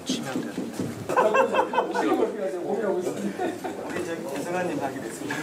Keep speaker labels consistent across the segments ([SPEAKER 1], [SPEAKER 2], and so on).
[SPEAKER 1] 치면 돼. 우리 저기 김승환님 하기로 했습니다.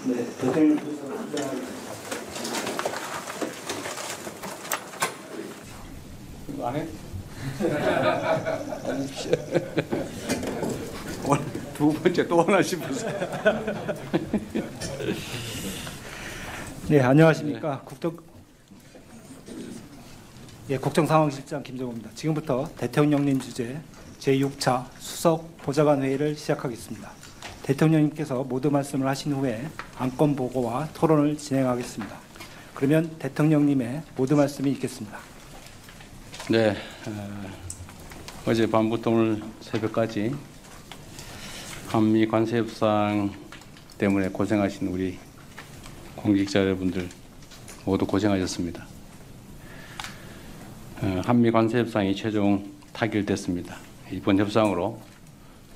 [SPEAKER 2] 네, 대통령
[SPEAKER 3] 안 해? 오늘 두 번째 또 하나 싶어서.
[SPEAKER 2] 네, 안녕하십니까. 국정상황실장 김정호입니다. 지금부터 대통령님 주재 제6차 수석 보좌관 회의를 시작하겠습니다. 대통령님께서 모두 말씀을 하신 후에 안건 보고와 토론을 진행하겠습니다. 그러면 대통령님의 모두 말씀이 있겠습니다.
[SPEAKER 3] 네, 어제 밤부터 오늘 새벽까지 한미 관세 협상 때문에 고생하신 우리 공직자 여러분들 모두 고생하셨습니다. 한미 관세 협상이 최종 타결됐습니다. 이번 협상으로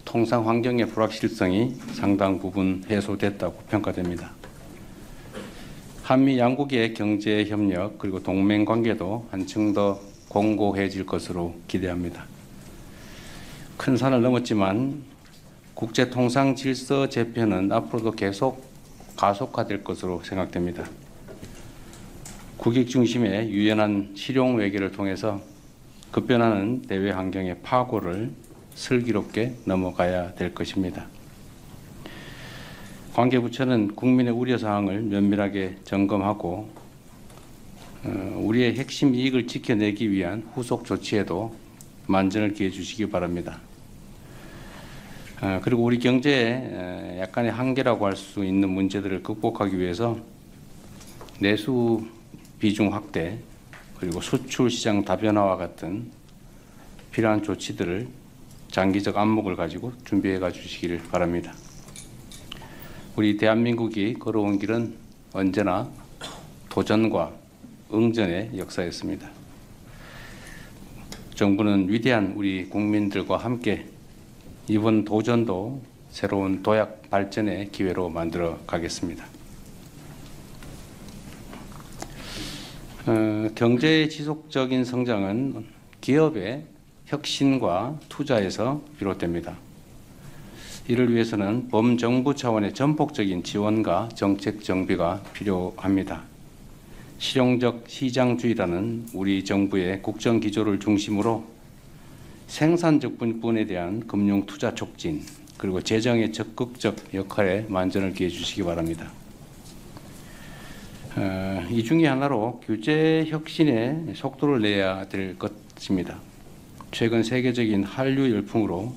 [SPEAKER 3] 통상 환경의 불확실성이 상당 부분 해소됐다고 평가됩니다. 한미 양국의 경제 협력 그리고 동맹 관계도 한층 더 공고해질 것으로 기대합니다. 큰 산을 넘었지만 국제 통상 질서 재편은 앞으로도 계속 가속화될 것으로 생각됩니다. 국익 중심의 유연한 실용 외교를 통해서 급변하는 대외 환경의 파고를 슬기롭게 넘어가야 될 것입니다. 관계부처는 국민의 우려사항을 면밀하게 점검하고 우리의 핵심 이익을 지켜내기 위한 후속 조치에도 만전을 기해 주시기 바랍니다. 그리고 우리 경제의 약간의 한계라고 할 수 있는 문제들을 극복하기 위해서 내수 비중 확대 그리고 수출 시장 다변화와 같은 필요한 조치들을 장기적 안목을 가지고 준비해 가 주시기를 바랍니다. 우리 대한민국이 걸어온 길은 언제나 도전과 응전의 역사였습니다. 정부는 위대한 우리 국민들과 함께 이번 도전도 새로운 도약 발전의 기회로 만들어 가겠습니다. 경제의 지속적인 성장은 기업의 혁신과 투자에서 비롯됩니다. 이를 위해서는 범정부 차원의 전폭적인 지원과 정책 정비가 필요합니다. 실용적 시장주의라는 우리 정부의 국정 기조를 중심으로 생산적 부분에 대한 금융 투자 촉진 그리고 재정의 적극적 역할에 만전을 기해 주시기 바랍니다. 이 중에 하나로 규제 혁신에 속도를 내야 될 것입니다. 최근 세계적인 한류 열풍으로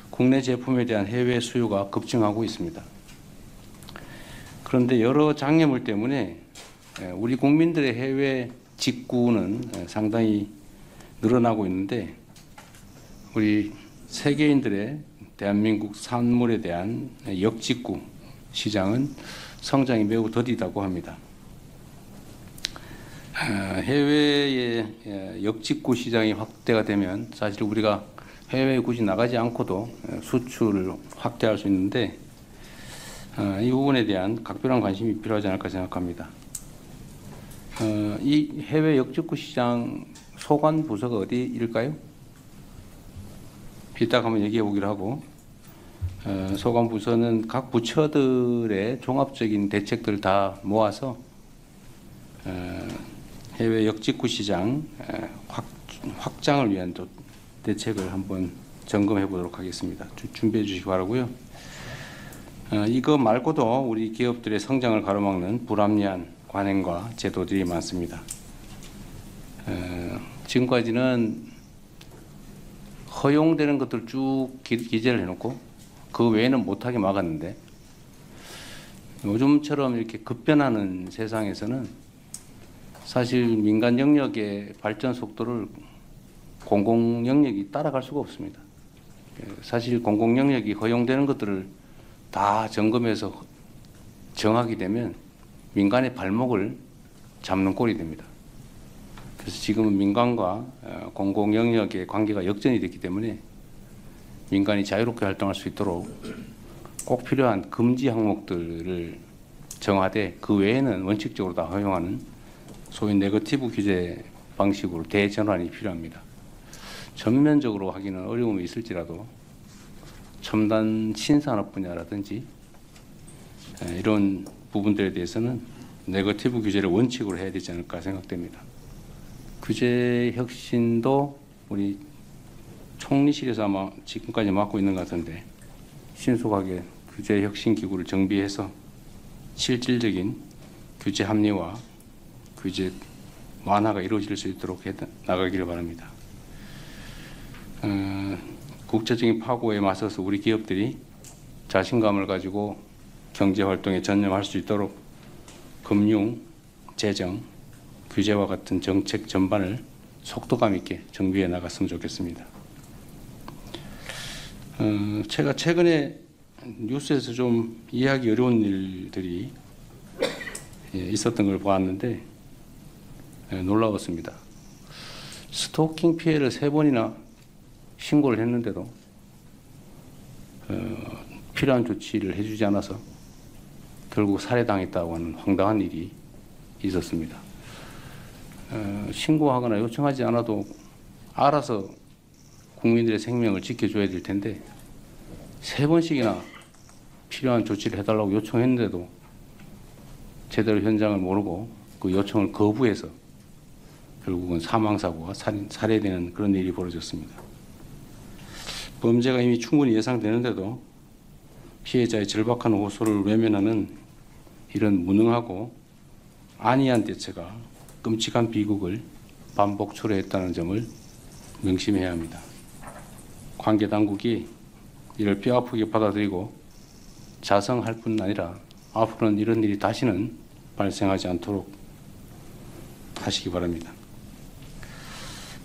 [SPEAKER 3] 국내 제품에 대한 해외 수요가 급증하고 있습니다. 그런데 여러 장애물 때문에 우리 국민들의 해외 직구는 상당히 늘어나고 있는데 우리 세계인들의 대한민국 산물에 대한 역직구 시장은 성장이 매우 더디다고 합니다. 해외의 역직구 시장이 확대가 되면 사실 우리가 해외에 굳이 나가지 않고도 수출을 확대할 수 있는데 이 부분에 대한 각별한 관심이 필요하지 않을까 생각합니다. 이 해외 역직구 시장 소관 부서가 어디일까요? 이따가 한번 얘기해 보기로 하고, 소관 부서는 각 부처들의 종합적인 대책들 다 모아서 해외 역직구 시장 확장을 위한 또 대책을 한번 점검해 보도록 하겠습니다. 준비해 주시기 바라고요. 이거 말고도 우리 기업들의 성장을 가로막는 불합리한 관행과 제도들이 많습니다. 지금까지는 허용되는 것들 쭉 기재를 해놓고 그 외에는 못하게 막았는데, 요즘처럼 이렇게 급변하는 세상에서는 사실 민간 영역의 발전 속도를 공공 영역이 따라갈 수가 없습니다. 사실 공공 영역이 허용되는 것들을 다 점검해서 정하게 되면 민간의 발목을 잡는 꼴이 됩니다. 그래서 지금은 민간과 공공 영역의 관계가 역전이 됐기 때문에 민간이 자유롭게 활동할 수 있도록 꼭 필요한 금지 항목들을 정하되 그 외에는 원칙적으로 다 허용하는 소위 네거티브 규제 방식으로 대전환이 필요합니다. 전면적으로 하기는 어려움이 있을지라도 첨단 신산업 분야라든지 이런 부분들에 대해서는 네거티브 규제를 원칙으로 해야 되지 않을까 생각됩니다. 규제 혁신도 우리 총리실에서 아마 지금까지 맡고 있는 것 같은데, 신속하게 규제 혁신 기구를 정비해서 실질적인 규제 합리화, 규제 완화가 이루어질 수 있도록 나가기를 바랍니다. 국제적인 파고에 맞서서 우리 기업들이 자신감을 가지고 경제 활동에 전념할 수 있도록 금융, 재정, 규제와 같은 정책 전반을 속도감 있게 정비해 나갔으면 좋겠습니다. 제가 최근에 뉴스에서 좀 이해하기 어려운 일들이 있었던 걸 보았는데 놀라웠습니다. 스토킹 피해를 3번이나 신고를 했는데도 필요한 조치를 해주지 않아서 결국 살해당했다고 하는 황당한 일이 있었습니다. 신고하거나 요청하지 않아도 알아서 국민들의 생명을 지켜줘야 될 텐데 3번씩이나 필요한 조치를 해달라고 요청했는데도 제대로 현장을 모르고 그 요청을 거부해서 결국은 사망사고가 살해되는 그런 일이 벌어졌습니다. 범죄가 이미 충분히 예상되는데도 피해자의 절박한 호소를 외면하는 이런 무능하고 안이한 대처가 끔찍한 비극을 반복 초래했다는 점을 명심해야 합니다. 관계 당국이 이를 뼈아프게 받아들이고 자성할 뿐 아니라 앞으로는 이런 일이 다시는 발생하지 않도록 하시기 바랍니다.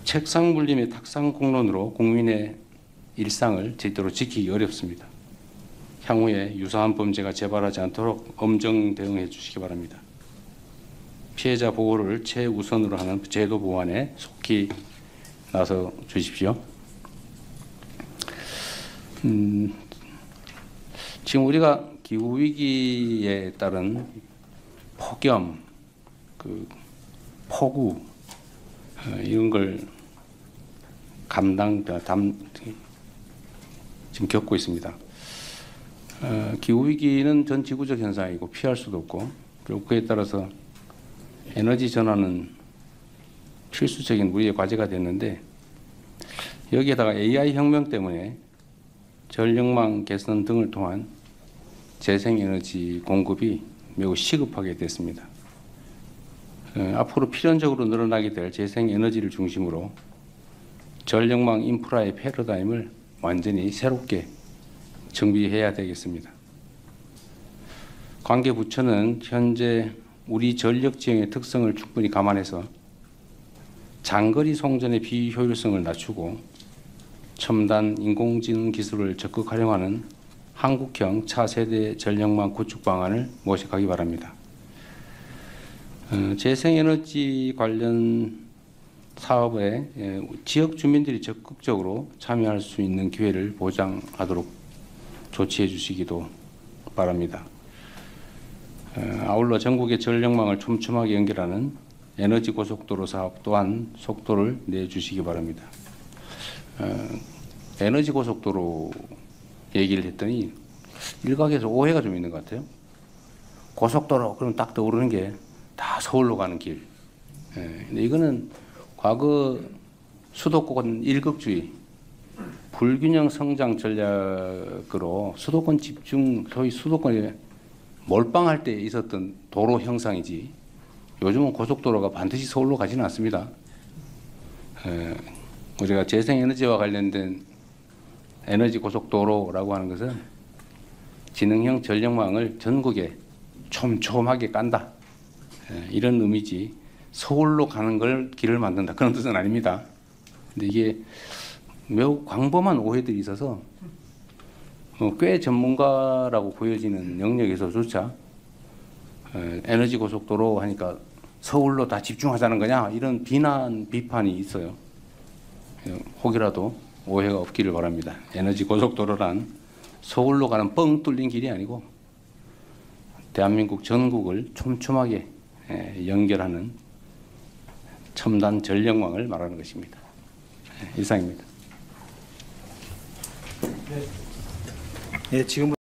[SPEAKER 3] 책상 물림의 탁상 공론으로 국민의 일상을 제대로 지키기 어렵습니다. 향후에 유사한 범죄가 재발하지 않도록 엄정 대응해 주시기 바랍니다. 피해자 보호를 최우선으로 하는 제도 보완에 속히 나서 주십시오. 지금 우리가 기후 위기에 따른 폭염, 폭우 이런 걸 지금 겪고 있습니다. 기후 위기는 전 지구적 현상이고 피할 수도 없고, 그리고 그에 따라서 에너지 전환은 필수적인 우리의 과제가 됐는데, 여기에다가 AI 혁명 때문에 전력망 개선 등을 통한 재생에너지 공급이 매우 시급하게 됐습니다. 앞으로 필연적으로 늘어나게 될 재생에너지를 중심으로 전력망 인프라의 패러다임을 완전히 새롭게 정비해야 되겠습니다. 관계 부처는 현재 우리 전력 지형의 특성을 충분히 감안해서 장거리 송전의 비효율성을 낮추고 첨단 인공지능 기술을 적극 활용하는 한국형 차세대 전력망 구축 방안을 모색하기 바랍니다. 재생에너지 관련 사업에 지역 주민들이 적극적으로 참여할 수 있는 기회를 보장하도록 조치해 주시기도 바랍니다. 아울러 전국의 전력망을 촘촘하게 연결하는 에너지 고속도로 사업 또한 속도를 내주시기 바랍니다. 에너지 고속도로 얘기를 했더니 일각에서 오해가 좀 있는 것 같아요. 고속도로 그러면 딱 떠오르는 게 다 서울로 가는 길. 근데 이거는 과거 수도권 일극주의, 불균형 성장 전략으로 수도권 집중, 소위 수도권에 몰빵할 때 있었던 도로 형상이지 요즘은 고속도로가 반드시 서울로 가지는 않습니다. 우리가 재생에너지와 관련된 에너지 고속도로라고 하는 것은 지능형 전력망을 전국에 촘촘하게 깐다. 이런 의미지 서울로 가는 걸 길을 만든다 그런 뜻은 아닙니다. 근데 이게 매우 광범한 오해들이 있어서 꽤 전문가라고 보여지는 영역에서조차 에너지 고속도로 하니까 서울로 다 집중하자는 거냐 이런 비난 비판이 있어요. 혹이라도 오해가 없기를 바랍니다. 에너지 고속도로란 서울로 가는 뻥 뚫린 길이 아니고 대한민국 전국을 촘촘하게 연결하는 첨단 전력망을 말하는 것입니다. 이상입니다.
[SPEAKER 2] 네, 지금